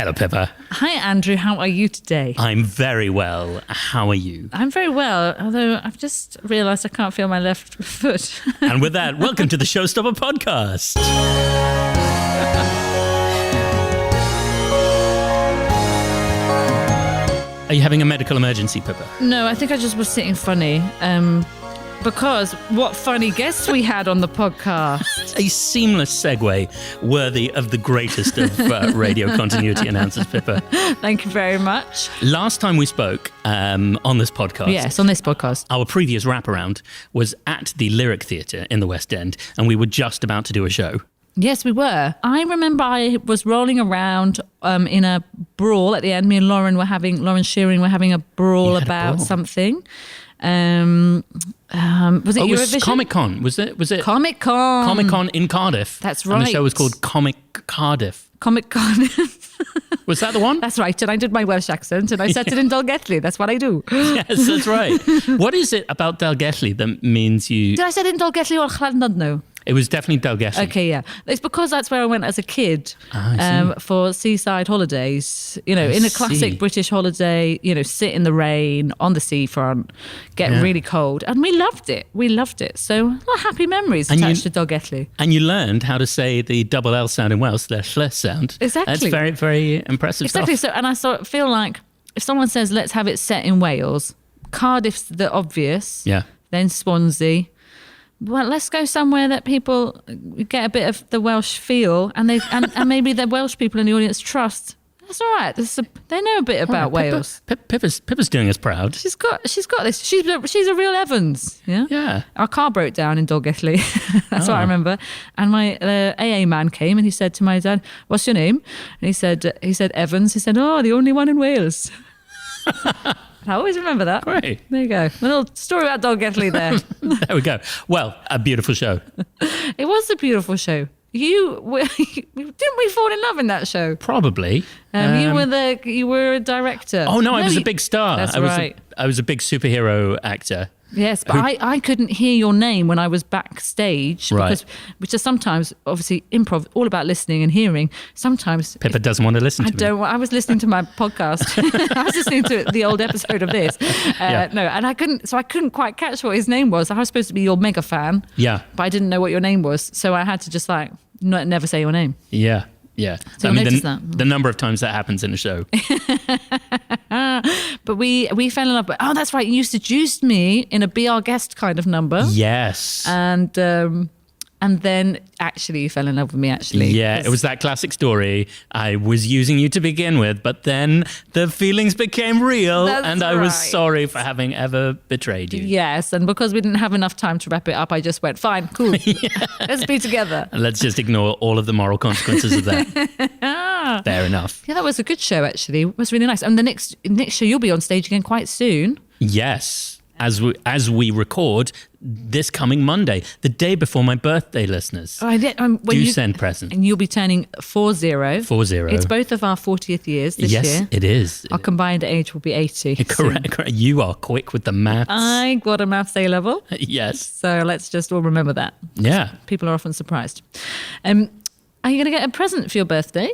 Hello, Pippa. Hi, Andrew. How are you today? I'm very well. How are you? I'm very well, although I've just realised I can't feel my left foot. And with that, welcome to the Showstopper Podcast. Are you having a medical emergency, Pippa? No, I think I just was sitting funny. Because what funny guests we had on the podcast. A seamless segue worthy of the greatest of radio continuity announcers, Pippa. Thank you very much. Last time we spoke on this podcast. Yes, on this podcast. Our previous wraparound was at the Lyric Theatre in the West End, and we were just about to do a show. Yes, we were. I remember I was rolling around in a brawl at the end. Me and Lauren Shearing were having a brawl about something. Was it Eurovision? It was Comic-Con. Was it Comic-Con? Comic-Con in Cardiff. That's right. And the show was called Comic Cardiff. Comic-Con. Was that the one? That's right. And I did my Welsh accent and I said it in Dalgelli. That's what I do. Yes, that's right. What is it about Dalgelli that means you... Did I say it in Dalgelli or Llandudno? It was definitely Dalgelli. Okay, yeah. It's because that's where I went as a kid for seaside holidays. You know, in a classic British holiday, you know, sit in the rain on the seafront, get really cold. And we loved it. So, happy memories attached to Dalgelli. And you learned how to say the double L sound in Welsh, the ll sound. Exactly. That's very, very impressive Exactly. stuff. So, and I feel like if someone says, let's have it set in Wales, Cardiff's the obvious. Yeah. Then Swansea. Well, let's go somewhere that people get a bit of the Welsh feel, and maybe the Welsh people in the audience trust. That's all right. They know a bit about Wales. Pippa's doing us proud. She's got this. She's a real Evans. Yeah. Yeah. Our car broke down in Dalgelli. That's what I remember. And my AA man came and he said to my dad, "What's your name?" And he said Evans. He said, "Oh, the only one in Wales." I always remember that. Great. There you go. A little story about Dalgelli there. There we go. Well, a beautiful show. It was a beautiful show. Didn't we fall in love in that show? Probably. You were a director. Oh no, I was a big star. That's right. I was a big superhero actor. Yes, but I couldn't hear your name when I was backstage. Right. Which is sometimes, obviously, improv, all about listening and hearing. Sometimes... Pippa doesn't want to listen to me. I was listening to my podcast. I was listening to the old episode of this. No, and I couldn't quite catch what his name was. I was supposed to be your mega fan. Yeah. But I didn't know what your name was. So I had to just never say your name. Yeah. Yeah. So the number of times that happens in a show. But we fell in love. Oh, that's right. You seduced me in a Be Our Guest kind of number. Yes. And then actually you fell in love with me, actually. Yeah, it was that classic story. I was using you to begin with, but then the feelings became real and I was sorry for having ever betrayed you. Yes, and because we didn't have enough time to wrap it up, I just went, fine, cool. Let's be together. And let's just ignore all of the moral consequences of that. Fair enough. Yeah, that was a good show, actually. It was really nice. And the next show, you'll be on stage again quite soon. Yes. As we record this coming Monday, the day before my birthday, listeners. Do send presents. And you'll be turning 40. 40. It's both of our 40th years this year. Yes, it is. Our combined age will be 80. Correct. You are quick with the maths. I got a maths A level. Yes. So let's just all remember that. Yeah. People are often surprised. Are you going to get a present for your birthday?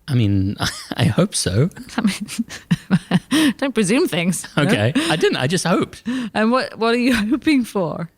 I mean, I hope so. I mean, don't presume things. Okay. No? I didn't. I just hoped. And what are you hoping for?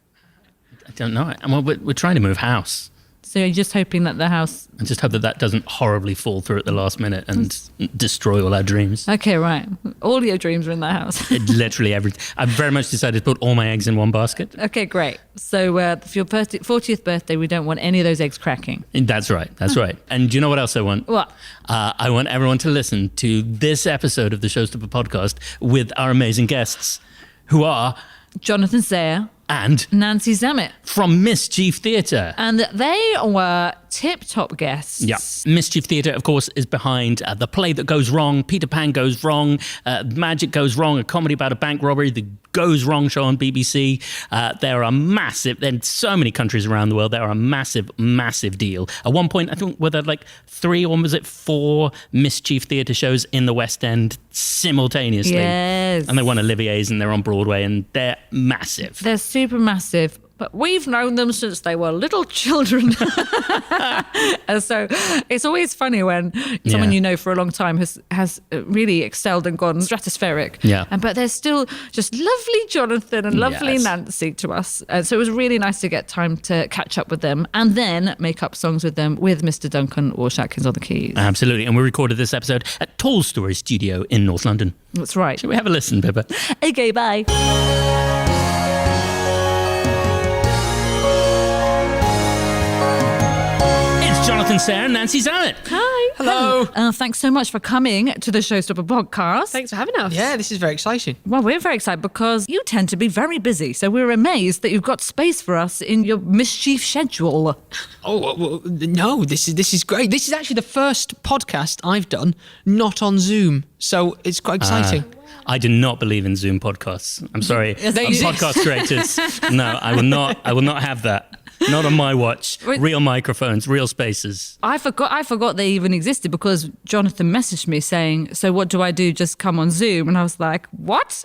I don't know. We're trying to move house. So you're just hoping that the house... I just hope that doesn't horribly fall through at the last minute and destroy all our dreams. Okay, right. All your dreams are in that house. Literally everything. I've very much decided to put all my eggs in one basket. Okay, great. So for your 40th birthday, we don't want any of those eggs cracking. That's right. That's right. And do you know what else I want? What? I want everyone to listen to this episode of the Showstopper Podcast with our amazing guests, who are... Jonathan Zayer. And Nancy Zamit from Mischief Theatre. And they were tip-top guests. Yeah. Mischief Theatre, of course, is behind The Play That Goes Wrong, Peter Pan Goes Wrong, Magic Goes Wrong, a comedy about a bank robbery, the Goes Wrong show on BBC. They're a massive, in so many countries around the world, they're a massive, massive deal. At one point, I think, were there like 3 or was it 4 Mischief Theatre shows in the West End simultaneously? Yes. And they won Olivier's and they're on Broadway and they're massive. They're super massive. but we've known them since they were little children. And so it's always funny when someone you know for a long time has really excelled and gone stratospheric. Yeah. But they're still just lovely Jonathan and lovely Nancy to us. And so it was really nice to get time to catch up with them and then make up songs with them with Mr. Duncan Walsh Atkins on the keys. Absolutely. And we recorded this episode at Tall Story Studio in North London. That's right. Shall we have a listen, Pippa? Okay, bye. Jonathan, Sarah, and Nancy Zamit. Hi. Hello. Thanks so much for coming to the Showstopper podcast. Thanks for having us. Yeah, this is very exciting. Well, we're very excited because you tend to be very busy. So we're amazed that you've got space for us in your Mischief schedule. Oh, well, no, this is great. This is actually the first podcast I've done not on Zoom. So it's quite exciting. I do not believe in Zoom podcasts. I'm sorry. Podcast creators. No, I will not have that. Not on my watch. Real microphones, real spaces. I forgot they even existed because Jonathan messaged me saying, "So what do I do? Just come on Zoom?" And I was like, "What?"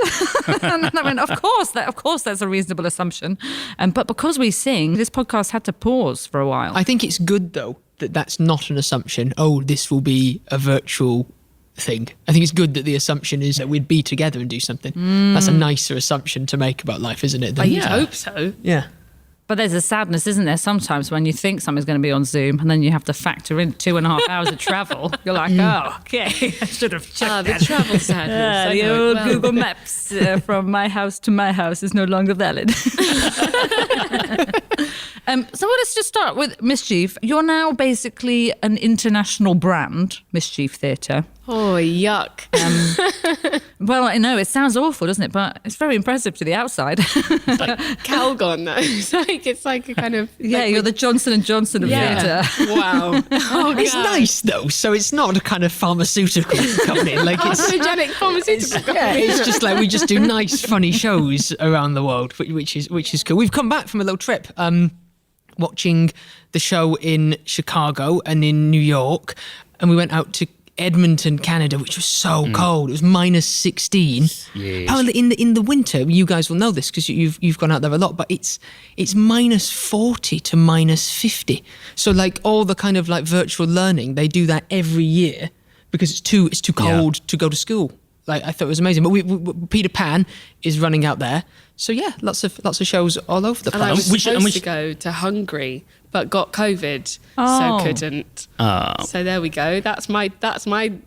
And I went, "Of course, that's a reasonable assumption." But because we sing, this podcast had to pause for a while. I think it's good though that that's not an assumption. Oh, this will be a virtual thing. I think it's good that the assumption is that we'd be together and do something. That's a nicer assumption to make about life, isn't it? I hope so. Yeah. But there's a sadness, isn't there, sometimes when you think something's going to be on Zoom and then you have to factor in 2.5 hours of travel. You're like, oh, okay, I should have checked that. The travel sadness. The old Google Maps from my house to my house is no longer valid. So let's just start with Mischief. You're now basically an international brand, Mischief Theatre. Oh, yuck. Well, I know, it sounds awful, doesn't it? But it's very impressive to the outside. It's like Calgon, though. It's like a kind of... Yeah, you're the Johnson & Johnson of theatre. Wow. Oh, It's nice though, so it's not a kind of pharmaceutical company. Like it's Carcinogenic pharmaceutical company. yeah, it's just like we just do nice, funny shows around the world, which is cool. We've come back from a little trip, watching the show in Chicago and in New York, and we went out to Edmonton, Canada, which was so cold. It was minus 16. Yes. Apparently, in the winter, you guys will know this because you've gone out there a lot. But it's minus 40 to minus 50. So like all the kind of like virtual learning, they do that every year because it's too cold to go to school. Like I thought it was amazing. But we Peter Pan is running out there. So yeah, lots of shows all over the place. And I was supposed to go to Hungary, but got COVID, so couldn't. So there we go. That's my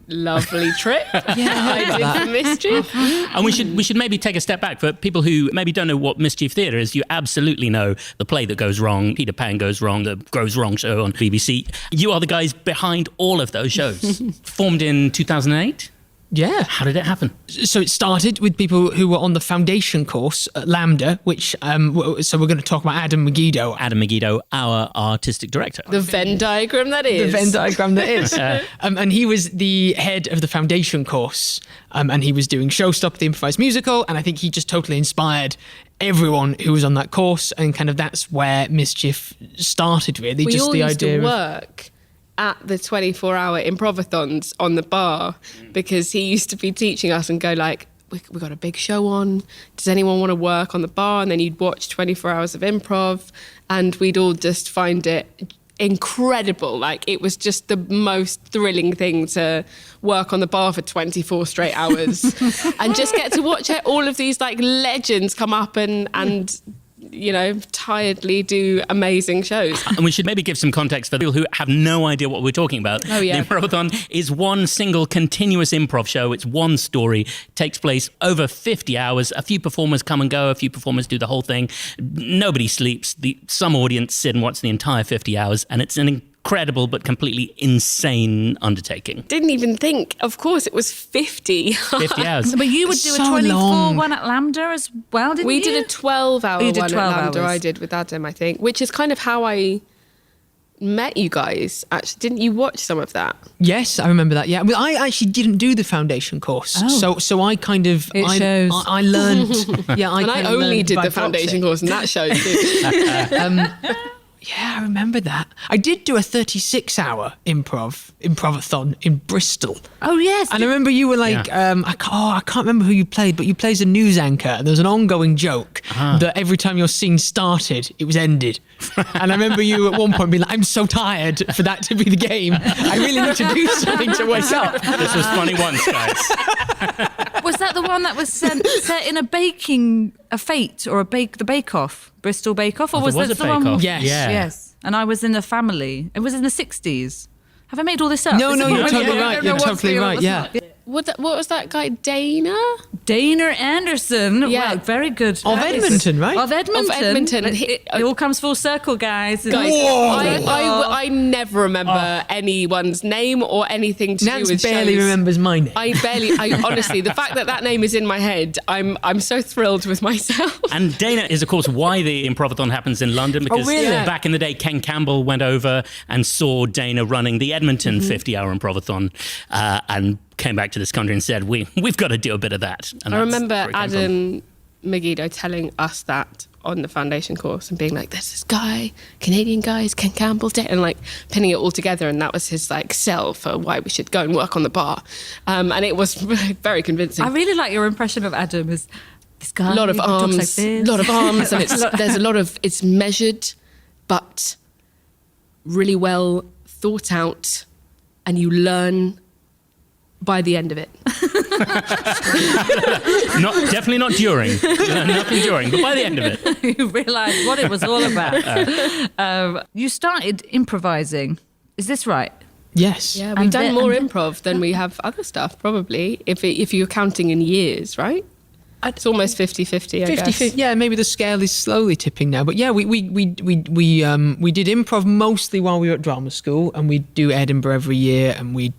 lovely trip. I did for Mischief. And we should maybe take a step back for people who maybe don't know what Mischief Theatre is. You absolutely know the play that goes wrong, Peter Pan goes wrong, the Goes Wrong show on BBC. You are the guys behind all of those shows. Formed in 2008. Yeah. How did it happen? So it started with people who were on the foundation course at Lambda, which, so we're going to talk about Adam Megiddo. Adam Megiddo, our artistic director. The Venn diagram that is. The Venn diagram that is. And he was the head of the foundation course, and he was doing Showstopper, the improvised musical, and I think he just totally inspired everyone who was on that course, and kind of that's where Mischief started, really. We just all the used idea to of work at the 24-hour improvathons on the bar because he used to be teaching us and go like, we got a big show on. Does anyone want to work on the bar? And then you'd watch 24 hours of improv and we'd all just find it incredible. Like it was just the most thrilling thing to work on the bar for 24 straight hours and just get to watch all of these like legends come up and you know, tiredly do amazing shows. And we should maybe give some context for people who have no idea what we're talking about. Oh, yeah. The Improvathon is one single continuous improv show. It's one story, takes place over 50 hours. A few performers come and go. A few performers do the whole thing. Nobody sleeps. Some audience sit and watch the entire 50 hours. And it's an incredible but completely insane undertaking. Didn't even think. Of course, it was 50. 50 hours. But you would do So a 24 long. one at Lambda as well, didn't We you? did a 12-hour You did one 12 at Lambda. hours. I did with Adam, I think, which is kind of how I met you guys. Actually, didn't you watch some of that? Yes, I remember that. Yeah, well, I actually didn't do the foundation course, so I kind of It shows. I learned. Yeah, And I kind of only learned did by the foundation proxy. course, and that shows too. Yeah, I remember that. I did do a 36-hour improvathon in Bristol. Oh, yes. And I remember you were like, I can't remember who you played, but you played as a news anchor, and there was an ongoing joke that every time your scene started, it was ended. And I remember you at one point being like, I'm so tired for that to be the game. I really need to do something to wake up. This was funny once, guys. Was that the one that was set in the Bake Off, Bristol Bake Off, or was there that was a the one? Bake Off. Yes. Yeah. Yes. And I was in the family. It was in the 60s. Have I made all this up? No, Is it you're what- totally I right. don't know You're what's totally real, right, what's yeah. not. What was that guy, Dana? Dana Anderson. Yeah. Well, very good. Of Edmonton, right? Of Edmonton. Of Edmonton. It all comes full circle, guys. Guys, I never remember anyone's name or anything to Nance do with barely shows. remembers my name. I honestly, the fact that name is in my head, I'm so thrilled with myself. And Dana is, of course, why the Improvathon happens in London, because really? back in the day, Ken Campbell went over and saw Dana running the Edmonton 50-hour Improvathon and came back to this country and said, we've got to do a bit of that. And I that's remember where it came from. Adam Megiddo telling us that on the foundation course and being like, there's this guy, Canadian guy, Ken Campbell, and like pinning it all together, and that was his like sell for why we should go and work on the bar. And it was very convincing. I really like your impression of Adam as this guy. A lot of who talks arms, like this. lot of arms, and it's measured, but really well thought out, and you learn by the end of it. Definitely not during. Nothing during, but by the end of it. You realise what it was all about. You started improvising. Is this right? Yes. Yeah, we've And done then- more and- improv than we have other stuff, probably, if you're counting in years, right? It's almost 50-50, I guess. 50, yeah, maybe the scale is slowly tipping now. But yeah, we did improv mostly while we were at drama school, and we do Edinburgh every year, and we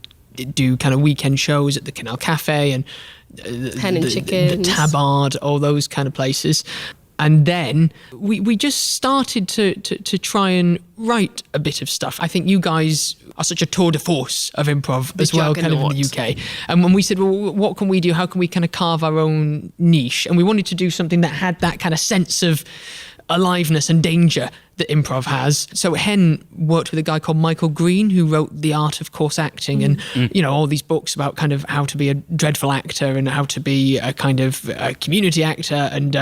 do kind of weekend shows at the Canal Cafe and Hen and the Chickens. Tabard, all those kind of places. And then we just started to try and write a bit of stuff. I think you guys are such a tour de force of improv as well, kind of in the UK. And when we said, well, what can we do? How can we kind of carve our own niche? And we wanted to do something that had that kind of sense of aliveness and danger that improv has. So Hen worked with a guy called Michael Green, who wrote The Art of Course Acting and, you know, all these books about kind of how to be a dreadful actor and how to be a kind of a community actor and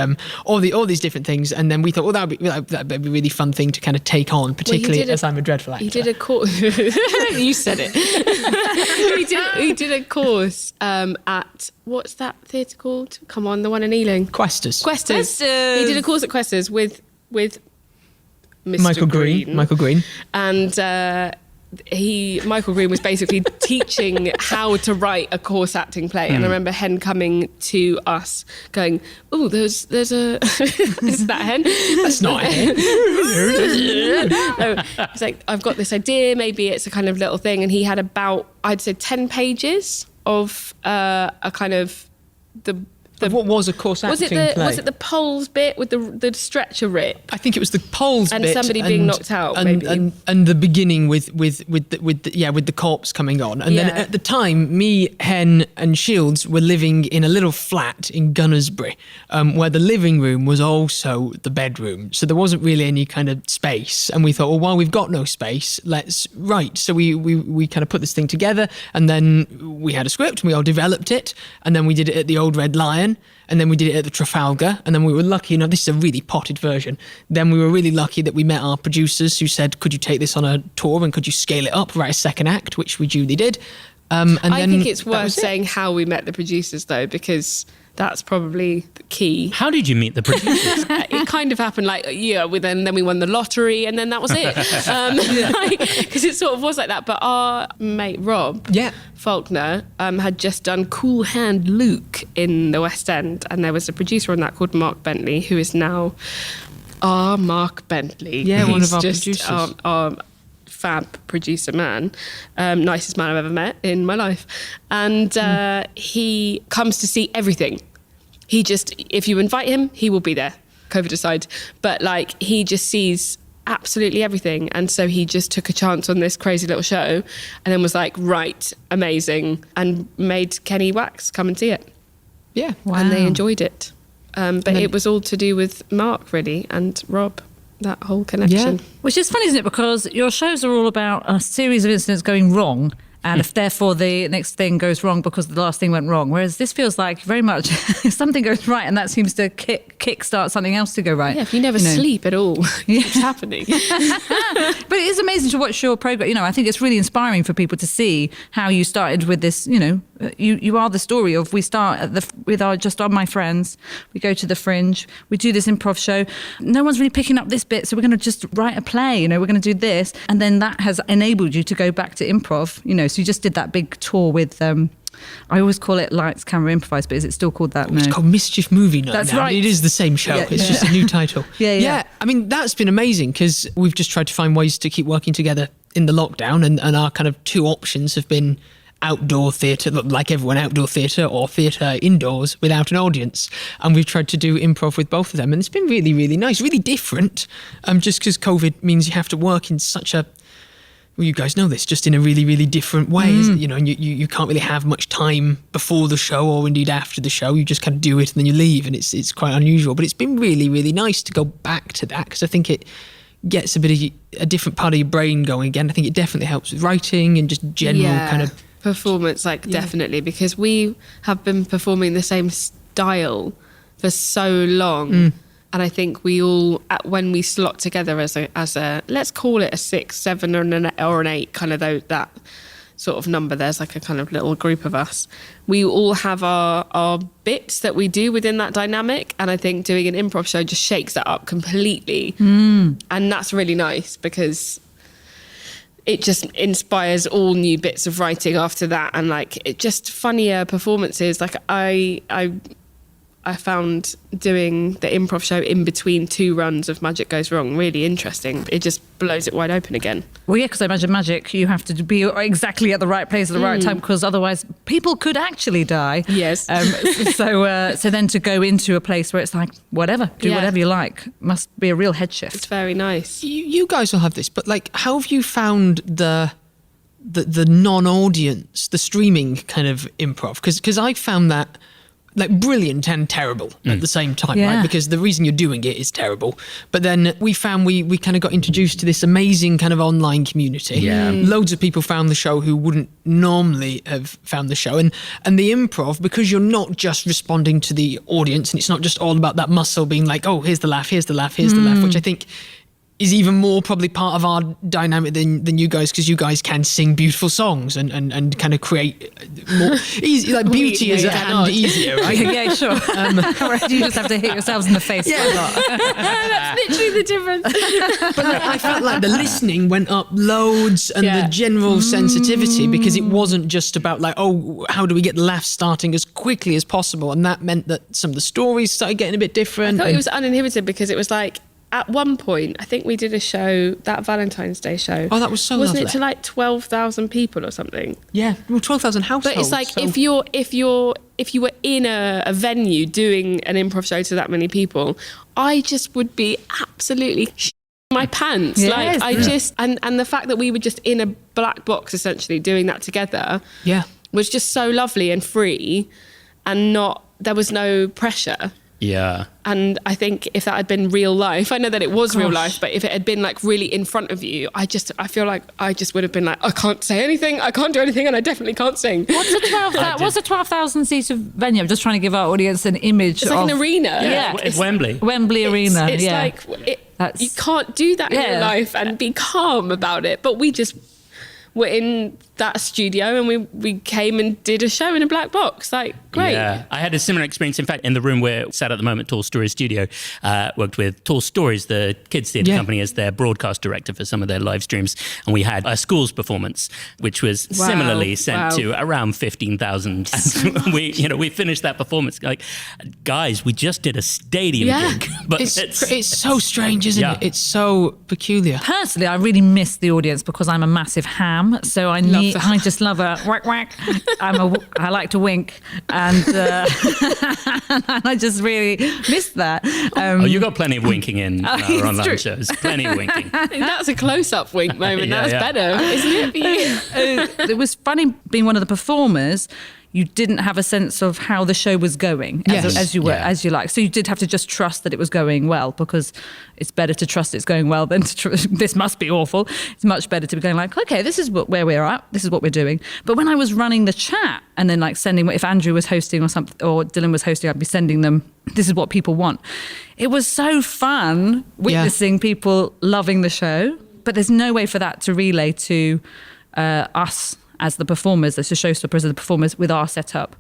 all these different things. And then we thought, well, that'd be a really fun thing to kind of take on, particularly as I'm a dreadful actor. He did a course. You said it. he did a course at, what's that theatre called? Come on, the one in Ealing. Questers. Questers. Questers. He did a course at Questers with Mr. Michael Green. Michael Green. And Michael Green was basically teaching how to write a course acting play. And I remember Hen coming to us going, oh, there's a... Is that Hen? That's not a Hen. No, he's like, I've got this idea, maybe it's a kind of little thing. And he had about, I'd say play of a kind of What was a course acting play? Was it the poles bit with the stretcher rip? I think it was the poles And bit somebody being knocked out, and, maybe. and the beginning with the corpse coming on, and then Yeah. at the time, me, Hen, and Shields were living in a little flat in Gunnersbury, where the living room was also the bedroom, so there wasn't really any kind of space. And we thought, well, while we've got no space, let's write. So we kind of put this thing together, and then we had a script, and we all developed it, and then we did it at the Old Red Lion. And then we did it at the Trafalgar, and then we were lucky, this is a really potted version. Then we were really lucky that we met our producers who said, could you take this on a tour and could you scale it up, write a second act, which we duly did. And I then think it's that worth was it. saying how we met the producers, though, because that's probably the key. How did you meet the producers? It kind of happened like, then we won the lottery, and then that was it. Because it sort of was like that. But our mate Rob Faulkner had just done Cool Hand Luke in the West End, and there was a producer on that called Mark Bentley, who is now our Mark Bentley. Yeah, one He's of our just producers. our fab producer man, nicest man I've ever met in my life. And he comes to see everything. He just, if you invite him, he will be there, COVID aside. But like, he just sees absolutely everything. And so he just took a chance on this crazy little show and then was like, right, amazing. And made Kenny Wax come and see it. Yeah. Wow. And they enjoyed it. But it was all to do with Mark, really, and Rob. that whole connection. Which is funny, isn't it? Because your shows are all about a series of incidents going wrong. And if therefore the next thing goes wrong because the last thing went wrong. Whereas this feels like very much if something goes right and that seems to kickstart something else to go right. Yeah, if you never sleep at all, it's happening. But it is amazing to watch your program. I think it's really inspiring for people to see how you started with this. You are the story of we start with my friends. We go to the Fringe. We do this improv show. No one's really picking up this bit, so we're going to just write a play. We're going to do this, and then that has enabled you to go back to improv. So you just did that big tour with. I always call it Lights, Camera, Improvise, but is it still called that? No. It's called Mischief Movie Night. That's now. right. It is the same show. Yeah. It's just a new title. Yeah. I mean, that's been amazing because we've just tried to find ways to keep working together in the lockdown, and our kind of two options have been outdoor theatre, like everyone, outdoor theatre, or theatre indoors without an audience. And we've tried to do improv with both of them, and it's been really, really nice, really different. Just because COVID means you have to work in such a, well, you guys know this, just in a really, really different way, and you can't really have much time before the show or indeed after the show. You just kind of do it and then you leave, and it's quite unusual. But it's been really, really nice to go back to that because I think it gets a different part of your brain going again. I think it definitely helps with writing and just general kind of performance, definitely, because we have been performing the same style for so long. And I think we all, when we slot together as a let's call it a 6, 7 or an 8, kind of that sort of number, there's like a kind of little group of us. We all have our bits that we do within that dynamic. And I think doing an improv show just shakes that up completely. And that's really nice because it just inspires all new bits of writing after that. And it just funnier performances. I found doing the improv show in between 2 runs of Magic Goes Wrong really interesting. It just blows it wide open again. Well, yeah, because I imagine magic, you have to be exactly at the right place at the right time, because otherwise people could actually die. Yes. So then to go into a place where it's like, whatever, do whatever you like, must be a real head shift. It's very nice. You guys will have this, but how have you found the non-audience, the streaming kind of improv? Because I found that brilliant and terrible at the same time, right? Because the reason you're doing it is terrible. But then we found we kind of got introduced to this amazing kind of online community. Yeah. Loads of people found the show who wouldn't normally have found the show. And the improv, because you're not just responding to the audience and it's not just all about that muscle being like, oh, here's the laugh, here's the laugh, here's the laugh, which I think is even more probably part of our dynamic than you guys, because you guys can sing beautiful songs and kind of create more easy, beauty is easier, right? Yeah, sure. You just have to hit yourselves in the face. Yeah. That's literally the difference. But I felt like the listening went up loads and the general sensitivity, because it wasn't just about how do we get the laughs starting as quickly as possible, and that meant that some of the stories started getting a bit different. I thought it was uninhibited because it was at one point, I think we did a show, that Valentine's Day show. Oh, that was so Wasn't lovely. it to 12,000 people or something? Yeah, well, 12,000 households. But it's if you were in a venue doing an improv show to that many people, I just would be absolutely my pants. Yes. And the fact that we were just in a black box essentially doing that together was just so lovely and free, and there was no pressure. Yeah. And I think if that had been real life, I know that it was real life, but if it had been really in front of you, I feel like I just would have been I can't say anything, I can't do anything, and I definitely can't sing. What's a 12,000 seat of venue? I'm just trying to give our audience an image. It's like an arena. Yeah. It's Wembley. Wembley Arena. It's you can't do that in real life and be calm about it. But we just were in that studio and we came and did a show in a black box. Great. Yeah, I had a similar experience. In fact, in the room where sat at the moment, Tall Stories Studio, worked with Tall Stories, the kids theatre company, as their broadcast director for some of their live streams. And we had a schools performance, which was similarly sent to around 15,000. And we finished that performance guys, we just did a stadium gig. But it's so strange, isn't it? It's so peculiar. Personally, I really miss the audience because I'm a massive ham, so I just love a whack whack. I like to wink, and I just really miss that. You got plenty of winking in our online shows. Plenty of winking. That's a close-up wink moment. That's better, isn't it? For you? It was funny being one of the performers. you didn't have a sense of how the show was going as you like. So you did have to just trust that it was going well, because it's better to trust it's going well than to this must be awful. It's much better to be going like, okay, this is where we're at. This is what we're doing. But when I was running the chat and then like sending, if Andrew was hosting or something, or Dylan was hosting, I'd be sending them, this is what people want. It was so fun witnessing people loving the show, but there's no way for that to relay to us as the performers, as the showstoppers, as the performers with our setup.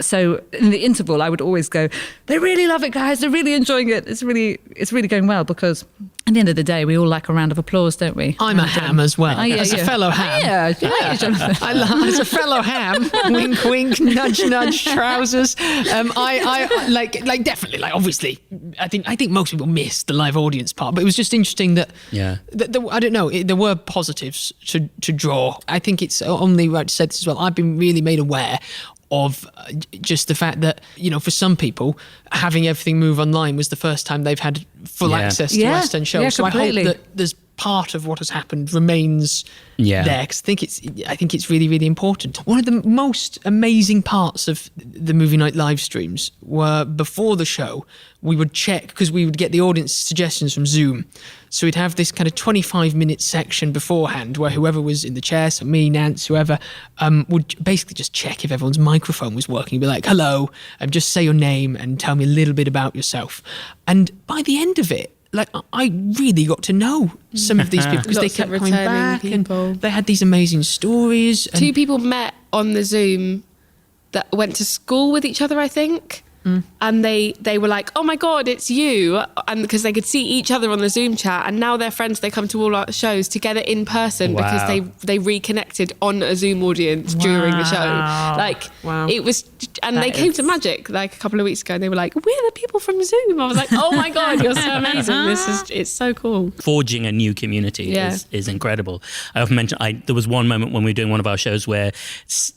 So in the interval, I would always go, they really love it, guys. They're really enjoying it. It's really going well, because at the end of the day, we all like a round of applause, don't we? I'm a ham as well. As a fellow ham. As a fellow ham, wink, wink, nudge, nudge, trousers. I like definitely, like, obviously, I think most people miss the live audience part, but it was just interesting that, I don't know, there were positives to draw. I think it's only right to say this as well. I've been really made aware of just the fact that, you know, for some people, having everything move online was the first time they've had full access to West End shows. So completely. I hope that there's part of what has happened remains there, because I think it's really, really important. One of the most amazing parts of the movie night live streams were before the show, we would check, because we would get the audience suggestions from Zoom. So we'd have this kind of 25-minute section beforehand where whoever was in the chair, so me, Nance, whoever, would basically just check if everyone's microphone was working. Be like, hello, and just say your name and tell me a little bit about yourself. And by the end of it, like, I really got to know some of these people, because they kept coming back and they had these amazing stories. And 2 people met on the Zoom that went to school with each other, I think. And they were like, oh my God, it's you. And because they could see each other on the Zoom chat, and now they're friends. They come to all our shows together in person because they reconnected on a Zoom audience during the show. Like, it was, and they came to Magic like a couple of weeks ago, and they were like, we're the people from Zoom. I was like, oh my God, you're so amazing. It's so cool. Forging a new community is incredible. I often mention, there was one moment when we were doing one of our shows where,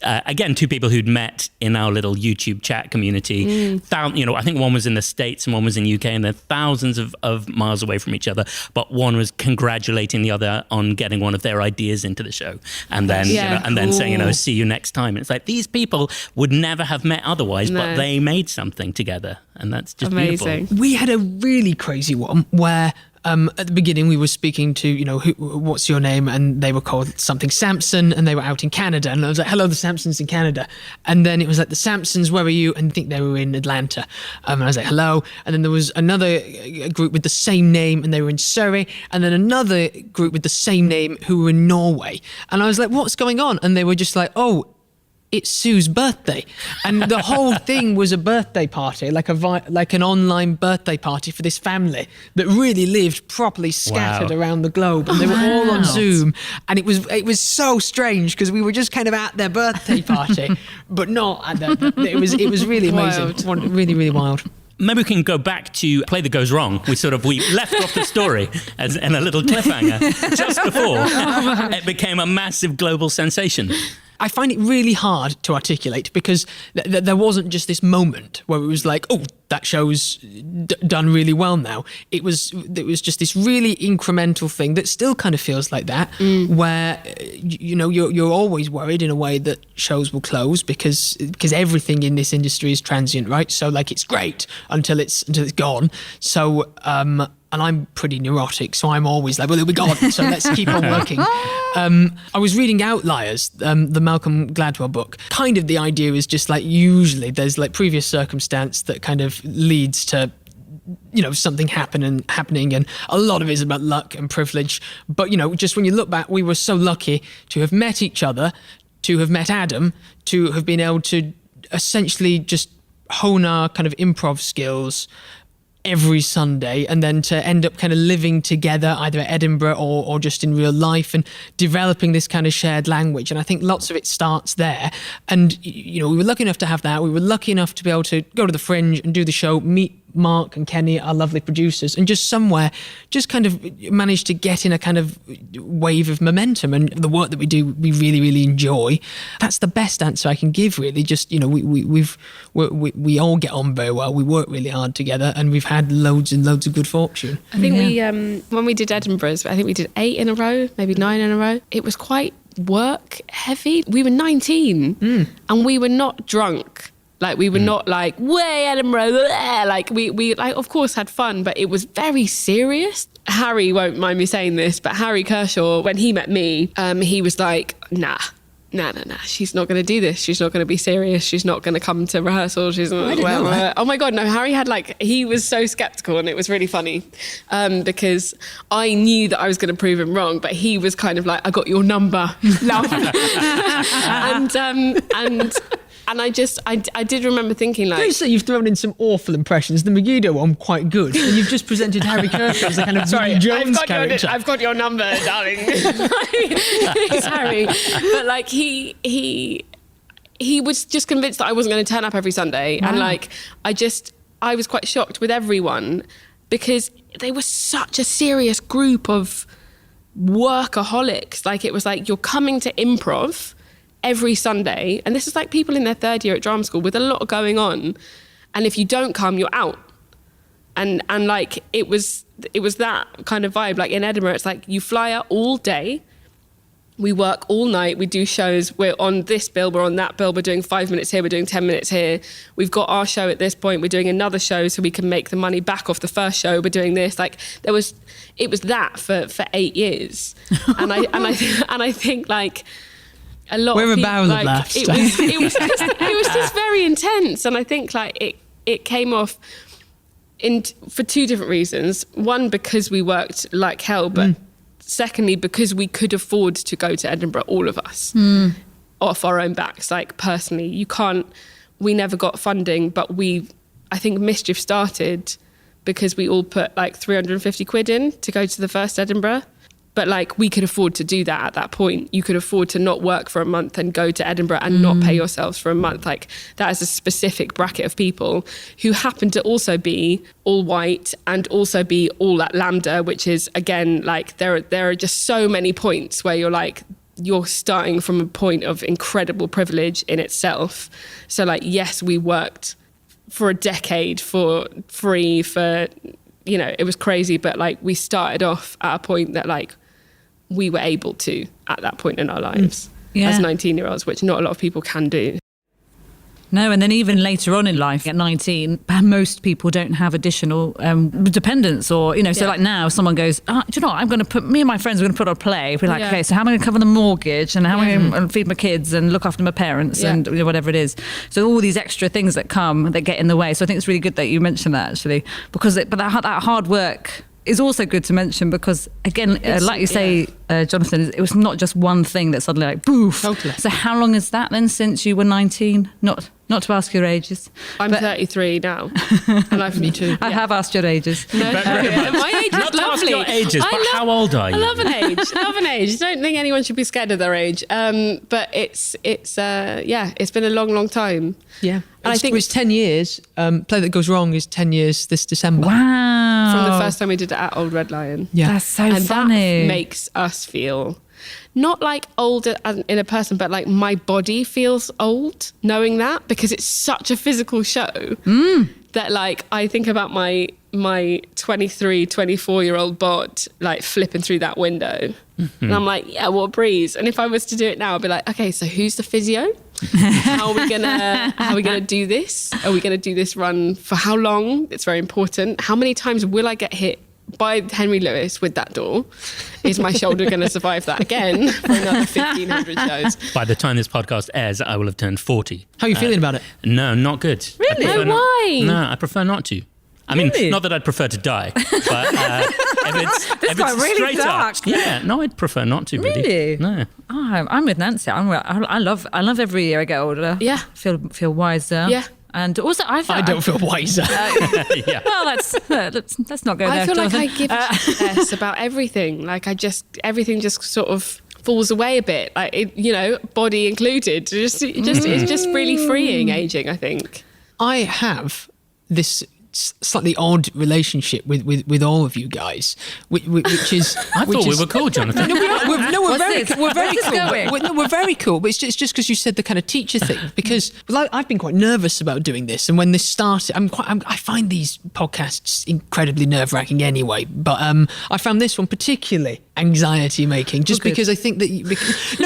again, 2 people who'd met in our little YouTube chat community, I think one was in the States and one was in UK, and they're thousands of miles away from each other, but one was congratulating the other on getting one of their ideas into the show, and then then saying, see you next time. And it's like, these people would never have met otherwise, but they made something together, and that's just amazing. Beautiful. We had a really crazy one where at the beginning we were speaking to, what's your name? And they were called something Samson, and they were out in Canada. And I was like, hello, the Samsons in Canada. And then it was like, the Samsons, where are you? And I think they were in Atlanta. And I was like, hello. And then there was another group with the same name, and they were in Surrey. And then another group with the same name who were in Norway. And I was like, what's going on? And they were just like, oh, it's Sue's birthday. And the whole thing was a birthday party, like an online birthday party for this family that really lived properly scattered around the globe. And they were all on Zoom. And it was so strange, because we were just kind of at their birthday party, but not at it was really amazing. Really, really wild. Maybe we can go back to Play That Goes Wrong. We left off the story in a little cliffhanger just before it became a massive global sensation. I find it really hard to articulate, because there wasn't just this moment where it was like, oh, that show's done really well now. It was just this really incremental thing that still kind of feels like that, where you're always worried in a way that shows will close, because everything in this industry is transient, right? So like, it's great until it's gone. So and I'm pretty neurotic, so I'm always like, well, it'll be gone, so let's keep on working. I was reading Outliers, the Malcolm Gladwell book. Kind of the idea is just like, usually there's like previous circumstance that kind of leads to, something happening, and a lot of it is about luck and privilege. But, just when you look back, we were so lucky to have met each other, to have met Adam, to have been able to essentially just hone our kind of improv skills every Sunday, and then to end up kind of living together either at Edinburgh or just in real life, and developing this kind of shared language. And I think lots of it starts there. And, we were lucky enough to have that. We were lucky enough to be able to go to the Fringe and do the show, meet Mark and Kenny, our lovely producers, and just kind of managed to get in a kind of wave of momentum. And the work that we do, we really, really enjoy. That's the best answer I can give, really. Just, we all get on very well. We work really hard together, and we've had loads and loads of good fortune. I think we, when we did Edinburgh's, I think we did 8 in a row, maybe 9 in a row. It was quite work heavy. We were 19 and we were not drunk. Like, we were not like, way Edinburgh, bleh. Like, we like, of course, had fun, but it was very serious. Harry won't mind me saying this, but Harry Kershaw, when he met me, he was like, nah, she's not going to do this. She's not going to be serious. She's not going to come to rehearsal. She's not. Oh my God, no, Harry had he was so skeptical, and it was really funny because I knew that I was going to prove him wrong, but he was kind of like, I got your number, love. And I did remember thinking like... You say you've thrown in some awful impressions. The Megiddo one, quite good. And you've just presented Harry Kershaw as a kind of Willie Jones character. I've got your number, darling. It's Harry. But like he was just convinced that I wasn't going to turn up every Sunday. Wow. And like, I was quite shocked with everyone because they were such a serious group of workaholics. Like, it was like, you're coming to improv every Sunday, and this is like people in their third year at drama school with a lot going on, and if you don't come, you're out. And like, it was that kind of vibe. Like, in Edinburgh, it's like you fly out all day, we work all night, we do shows, we're on this bill, we're on that bill, we're doing 5 minutes here, we're doing 10 minutes here, we've got our show at this point, we're doing another show so we can make the money back off the first show, we're doing this. Like, it was that for 8 years. And I think like a lot We're of people, a barrel of laughs. it was just very intense, and I think like it came off for two different reasons. One, because we worked like hell, but secondly, because we could afford to go to Edinburgh, all of us, off our own backs. Like, personally, we never got funding, but I think Mischief started because we all put like 350 quid in to go to the first Edinburgh. But like, we could afford to do that at that point. You could afford to not work for a month and go to Edinburgh and not pay yourselves for a month. Like, that is a specific bracket of people who happen to also be all white and also be all at Lambda, which is, again, like, there are just so many points where you're starting from a point of incredible privilege in itself. So like, yes, we worked for a decade for free for, it was crazy, but like, we started off at a point that like, we were able to at that point in our lives as 19-year-olds, which not a lot of people can do. No, and then even later on in life, at 19, most people don't have additional dependents, or, so like now someone goes, do you know what, me and my friends are going to put on a play. We're like, okay, so how am I going to cover the mortgage, and how am I going to feed my kids and look after my parents and whatever it is. So all these extra things that get in the way. So I think it's really good that you mentioned that, actually, because that hard work is also good to mention, because again, like you say, Jonathan, it was not just one thing that suddenly like boof. Totally. So how long is that then since you were 19? Not to ask your ages. I'm 33 now, and me too. I have asked your ages. No, my age is Not to ask lovely. your ages, but how old are you? I love an age. I don't think anyone should be scared of their age. But it's been a long time. Yeah, and I think it was 10 years. Play That Goes Wrong is 10 years this December. Wow! From the first time we did it at Old Red Lion. Yeah, that's so and funny. That makes us feel not like older in a person, but like my body feels old knowing that, because it's such a physical show that like I think about my 23, 24-year-old bod like flipping through that window. And I'm like, yeah, what a breeze. And if I was to do it now, I'd be like, okay, so who's the physio? How are we gonna do this? Are we gonna do this run for how long? It's very important. How many times will I get hit by Henry Lewis with that door? Is my shoulder going to survive that again for another 1,500 shows? By the time this podcast airs, I will have turned 40. How are you feeling about it? No, not good. Really? Why? No, I prefer not to. I mean, Really? not that I'd prefer to die, but if it's got really straight dark. up, no, I'd prefer not to. Really? No. Oh, I'm with Nancy. I love every year I get older. Yeah. Feel wiser. Yeah. And also, I don't feel wiser. Yeah. Well, let's not go there. I feel like Jonathan. I give a shit less about everything. Like everything just sort of falls away a bit. Like body included. It's just really freeing aging, I think. I have this slightly odd relationship with all of you guys, which is I thought we were cool, Jonathan. No, we're very this? cool. We're very Where's this cool. going? We're very cool, but it's just because you said the kind of teacher thing. Because I've been quite nervous about doing this, and when this started, I find these podcasts incredibly nerve-wracking anyway. But I found this one particularly anxiety-making, just because I think that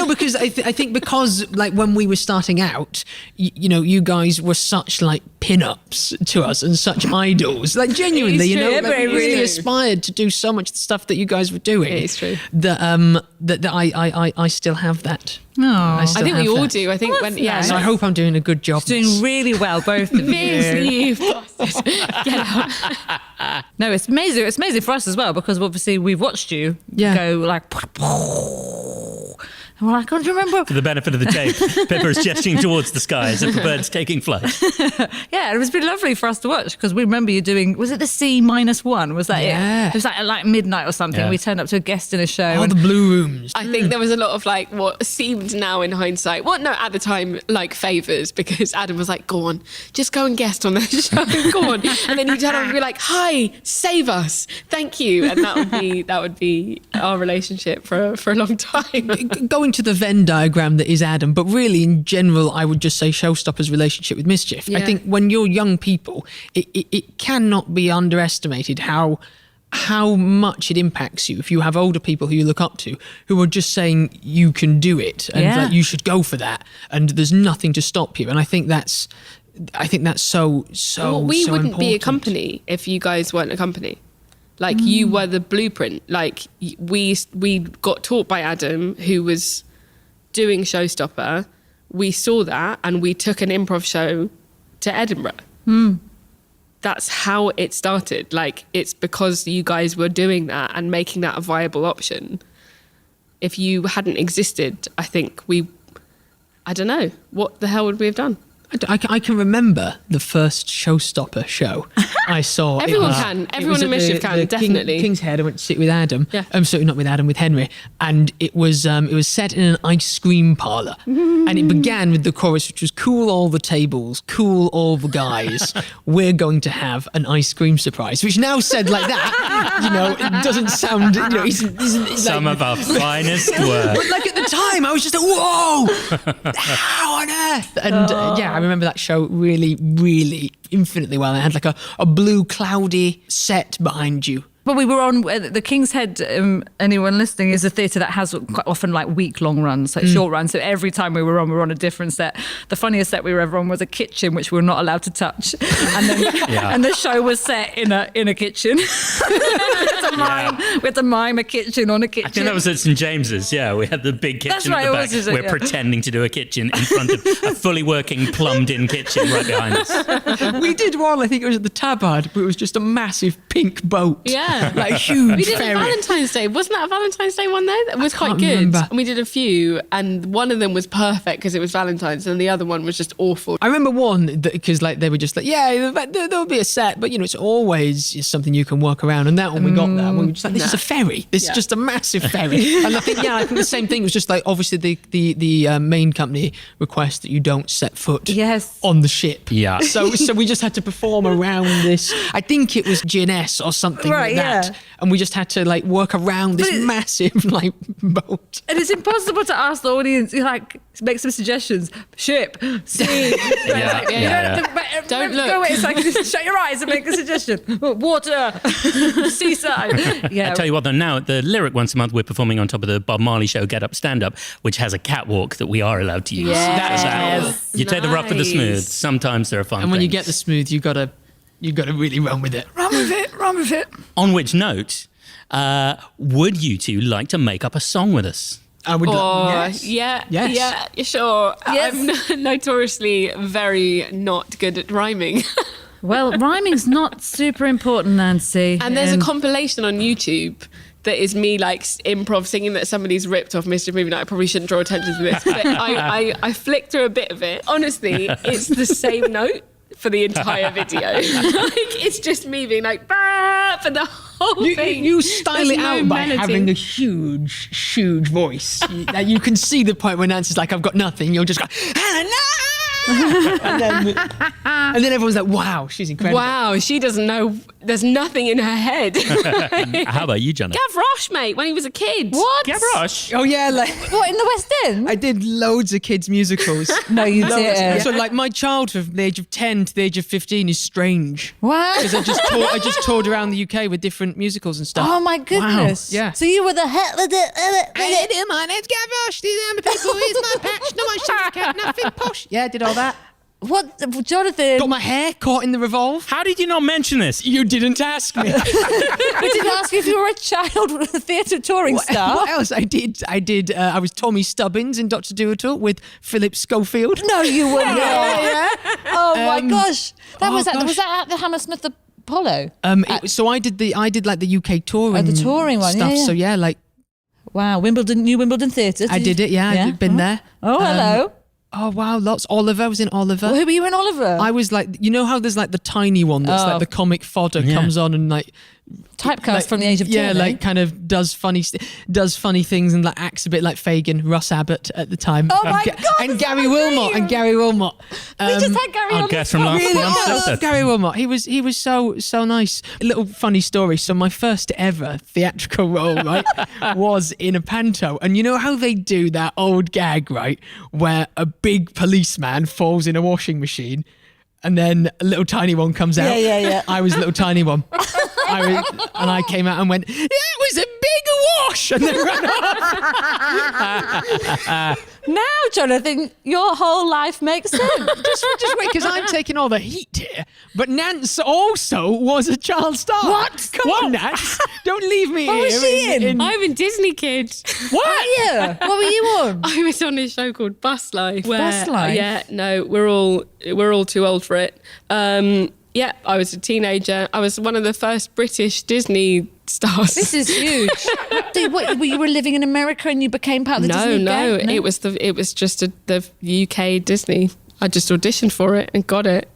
because I think because like when we were starting out, you guys were such like pin-ups to us and such idols, like genuinely, It's true. like, we really true. aspired to do so much of the stuff that you guys were doing. It is true. That I still have that. No. I still I think we have all that. do. I think That's when nice. So I hope I'm doing a good job. Doing really well, both of you. you bastard. Get out. No, it's amazing. It's amazing for us as well because obviously we've watched you go like. And we're like, oh, do you remember? For the benefit of the tape, Pippa is gesturing towards the sky as if the bird's taking flight. Yeah, it was been lovely for us to watch because we remember you doing. Was it the C-1? Was that Yeah. it? It was like at like midnight or something. Yeah. We turned up to a guest in a show. Oh, and the blue rooms. I think there was a lot of like what seemed now in hindsight, at the time, like favours because Adam was like, go on, just go and guest on that show, go on. And then you turn around and be like, hi, save us, thank you. And that would be our relationship for a long time. Going to the Venn diagram that is Adam, but really in general, I would just say Showstopper's relationship with Mischief. I Yeah. think when you're young people, it cannot be underestimated how much it impacts you if you have older people who you look up to who are just saying you can do it and Yeah. like, you should go for that and there's nothing to stop you. And I think that's so Well, we so wouldn't be a important. company if you guys weren't a company. Like you were the blueprint. Like we got taught by Adam, who was doing Showstopper. We saw that and we took an improv show to Edinburgh. That's how it started. Like it's because you guys were doing that and making that a viable option. If you hadn't existed, I think I don't know, what the hell would we have done? I can remember the first Showstopper show I saw. Everyone can. Everyone in Mischief can, definitely. King's Head. I went to sit with Adam. Yeah. Sorry, not with Adam, with Henry. And it was set in an ice cream parlour. And it began with the chorus, which was cool all the tables, cool all the guys. We're going to have an ice cream surprise. Which now said like that, it doesn't sound, isn't Some like, of our finest work. but like at the time, I was just like, whoa, how on earth? And I remember that show really, really infinitely well. It had like a blue cloudy set behind you. But we were on the King's Head. Anyone listening is a theatre that has quite often like week-long runs, like short runs. So every time we were on a different set. The funniest set we were ever on was a kitchen, which we were not allowed to touch, and then and the show was set in a kitchen. We had to mime a kitchen on a kitchen. I think that was at St James's. Yeah, we had the big kitchen That's right, at it the was, back. is it? We're Yeah. pretending to do a kitchen in front of a fully working, plumbed-in kitchen right behind us. We did one, I think it was at the Tabard, but it was just a massive pink boat. Yeah. Like a huge We did ferry. a Valentine's Day. Wasn't that a Valentine's Day one though? That was quite can't good. remember. And we did a few, and one of them was perfect because it was Valentine's, and the other one was just awful. I remember one because like they were just like, there'll be a set, but it's always something you can work around. And that one we got that, and we were just like, this is a ferry. This is just a massive ferry. And I think the same thing was just like obviously the main company requests that you don't set foot Yes. on the ship. Yeah. So we just had to perform around this. I think it was GNS or something Right, like that, yeah. and we just had to like work around this massive like boat. And it's impossible to ask the audience, make some suggestions. Ship, sea. Don't look. Go away, it's like, just shut your eyes and make a suggestion. Water, seaside. Yeah. I tell you what, though, now the Lyric once a month we're performing on top of the Bob Marley show Get Up Stand Up, which has a catwalk that we are allowed to use. Yes. You take the rough with the smooth. Nice. Sometimes there are fun And when you things. get the smooth, you gotta really run with it. Run with it. On which note, would you two like to make up a song with us? I would. Yes. Yes. Yeah, sure. Yes. I'm notoriously very not good at rhyming. Well, rhyming's not super important, Nancy. And there's a compilation on YouTube that is me like improv singing that somebody's ripped off Mischief Movie Night. I probably shouldn't draw attention to this, but I flicked through a bit of it. Honestly, it's the same note for the entire video. Like it's just me being like bah, for the whole thing. You style There's it no out by melody. having a huge voice. You can see the point when Nancy's like, I've got nothing. You'll just go, and then everyone's like, wow, she's incredible. Wow, she doesn't know there's nothing in her head. How about you, Jonah? Gav Roche, mate, when he was a kid. What? Gavroche. Oh yeah, like What, in the West End? I did loads of kids musicals. No, you didn't. So like my childhood from the age of 10 to the age of 15 is strange. Wow. Because I just toured around the UK with different musicals and stuff. Oh my goodness. Yeah. So you were the head of the... My name's Gav Roche. These are my people. Here's my patch. No one should cat. Nothing posh. Yeah, did all that. What, Jonathan? Got my hair caught in the revolve. How did you not mention this? You didn't ask me. We didn't ask you if you were a child theatre touring star. What else? I did. I was Tommy Stubbins in Dr. Dolittle with Philip Schofield. No, you were not. Yeah. Oh my gosh. Was gosh. that at the Hammersmith Apollo? So I did like the UK touring. The touring one, stuff. yeah. So yeah, like Wow, New Wimbledon Theatre. I did it. Yeah, I've been there. Oh, hello. Oh wow, lots. Oliver, I was in Oliver. Who were you in Oliver? I was like, you know how there's like the tiny one that's like the comic fodder comes on and like Typecast like, from the age of 10. yeah, like kind of does funny things and like acts a bit like Fagin, Russ Abbott at the time. Oh my God, and that's Gary so Wilmot great. and Gary Wilmot. We just had Gary Our on guest the from show. last Really, month. I love Gary Wilmot. He was so nice. A little funny story. So my first ever theatrical role, right, was in a panto. And you know how they do that old gag, right, where a big policeman falls in a washing machine, and then a little tiny one comes out. Yeah. I was a little tiny one. I came out and went, that was a big wash, and then ran off. Now, Jonathan, your whole life makes sense. Just wait, because I'm taking all the heat here. But Nance also was a child star. What? Come on, Nance. Don't leave me What here. was she in? I'm a Disney kid. What? What were you on? I was on a show called Bus Life. Bus Life? Yeah, no, we're all too old for it. Yeah, I was a teenager. I was one of the first British Disney stars. This is huge. What, you were living in America and you became part of the Disney No, gang? it was just the UK Disney. I just auditioned for it and got it.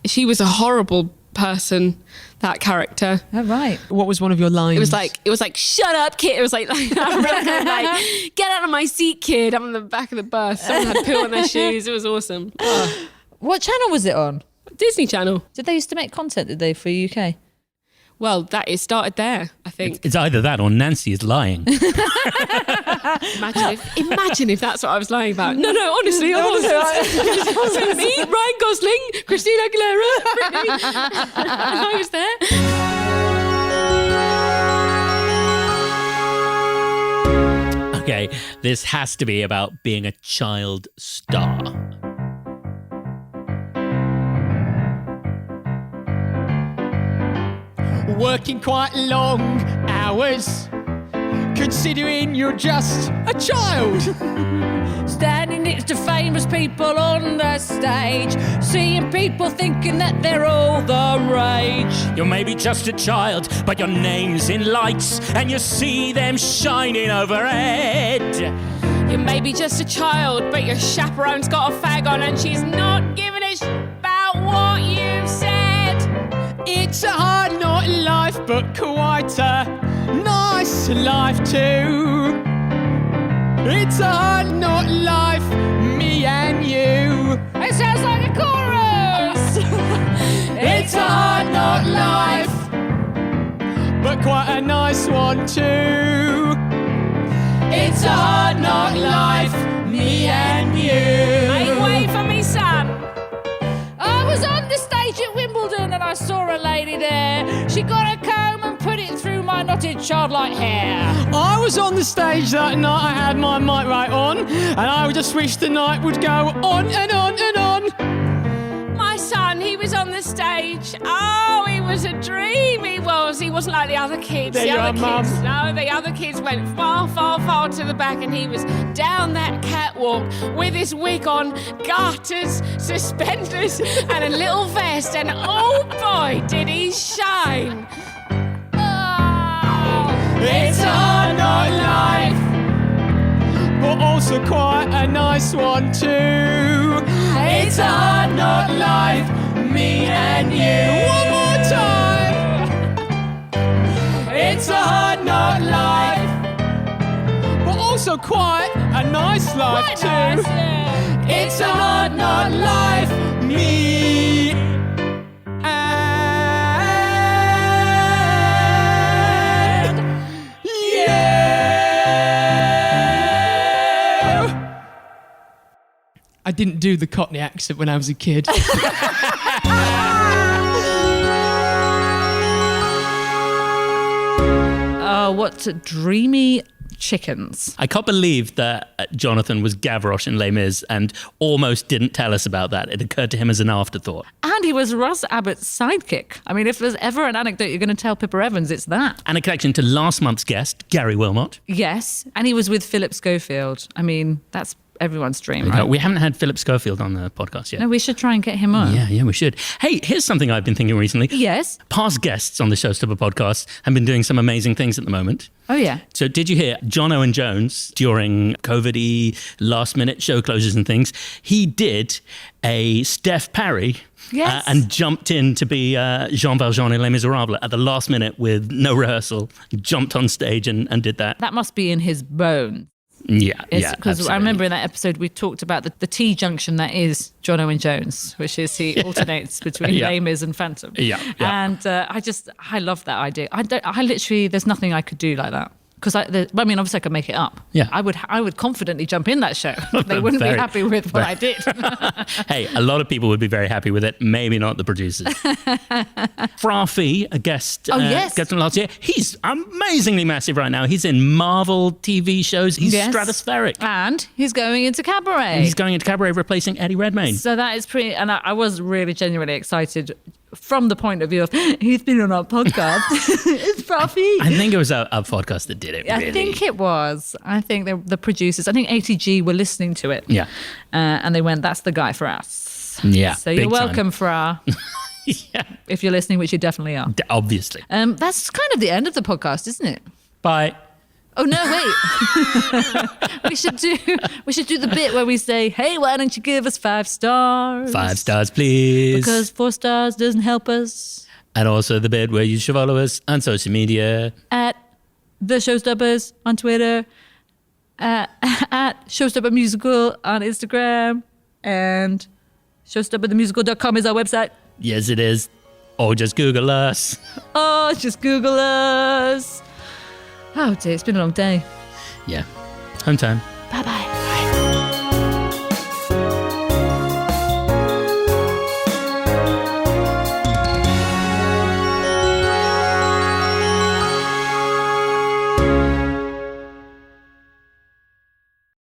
She was a horrible person, that character. Oh, right. What was one of your lines? It was like, shut up, kid. It was like get out of my seat, kid. I'm on the back of the bus. Someone had poo on their shoes. It was awesome. Oh. What channel was it on? Disney Channel. Did they used to make content, did they, for UK? Well, it started there, I think. It's either that or Nancy is lying. Imagine if that's what I was lying about. No, honestly. Me, Ryan Gosling, Christina Aguilera, Britney. And I was there. Okay, this has to be about being a child star. working quite long hours, considering you're just a child. Standing next to famous people on the stage, seeing people thinking that they're all the rage. You're maybe just a child, but your name's in lights, and you see them shining overhead. You may be just a child, but your chaperone's got a fag on and she's not giving a about what you've said. It's a hard not life, but quite a nice life too. It's a hard not life, me and you. It sounds like a chorus. It's a hard not life, but quite a nice one too. It's a hard not life, me and you. Make way for me, son. I was on the stage at Wimbledon and I saw a lady there. She got a comb and put it through my knotted childlike hair. I was on the stage that night, I had my mic right on, and I just wished the night would go on and on and on. My son, he was on the stage. Oh, he was a dream, he was. He wasn't like the other kids. There the you other are, kids, Mum. no, the other kids went far, far, far to the back, and he was down that catwalk with his wig on, garters, suspenders, and a little vest, and oh boy, did he shine. Oh. It's a hard not life, but also quite a nice one too. It's a hard not life, me and you. One more time. It's a hard not life, but also quite a nice life Quite too. nice, yeah. It's a hard not life, me and didn't do the Cockney accent when I was a kid. What dreamy chickens. I can't believe that Jonathan was Gavroche in Les Mis and almost didn't tell us about that. It occurred to him as an afterthought. And he was Russ Abbott's sidekick. I mean, if there's ever an anecdote you're going to tell Pippa Evans, it's that. And a connection to last month's guest, Gary Wilmot. Yes. And he was with Philip Schofield. I mean, that's everyone's dream, right? We haven't had Philip Schofield on the podcast yet. No, we should try and get him on. Yeah, we should. Hey, here's something I've been thinking recently. Yes. Past guests on the Showstopper podcast have been doing some amazing things at the moment. Oh, yeah. So did you hear John Owen Jones, during COVID-y last-minute show closures and things, he did a Steph Parry Yes. and jumped in to be Jean Valjean in Les Miserables at the last minute with no rehearsal. He jumped on stage and did that. That must be in his bones. Yeah, Because absolutely. I remember in that episode we talked about the T-junction that is John Owen Jones, which is he alternates between Yeah. Les Mis and Phantom. Yeah. And I love that idea. I literally, there's nothing I could do like that. Because obviously I could make it up. Yeah. I would confidently jump in that show. They wouldn't be happy with what I did. Hey, a lot of people would be very happy with it. Maybe not the producers. Frafi, a guest, yes. guest from last year. He's amazingly massive right now. He's in Marvel TV shows. He's Yes. stratospheric. And he's going into cabaret. And he's going into cabaret, replacing Eddie Redmayne. So that is pretty, and I was really genuinely excited from the point of view of he's been on our podcast. It's Frafi. I think it was our podcast that did it. Really. I think it was. I think the producers, I think ATG were listening to it. Yeah. And they went, that's the guy for us. Yeah, So you're big time. welcome, Fra. Yeah, If you're listening, which you definitely are. obviously. That's kind of the end of the podcast, isn't it? Bye. Oh no, wait. we should do the bit where we say, hey, why don't you give us 5 stars? 5 stars, please. Because 4 stars doesn't help us. And also the bit where you should follow us on social media. At the Showstoppers on Twitter, at Showstopper Musical on Instagram, and showstopperthemusical.com is our website. Yes, it is. Or just Google us. Oh, just Google us. Oh dear, it's been a long day. Yeah. Home time.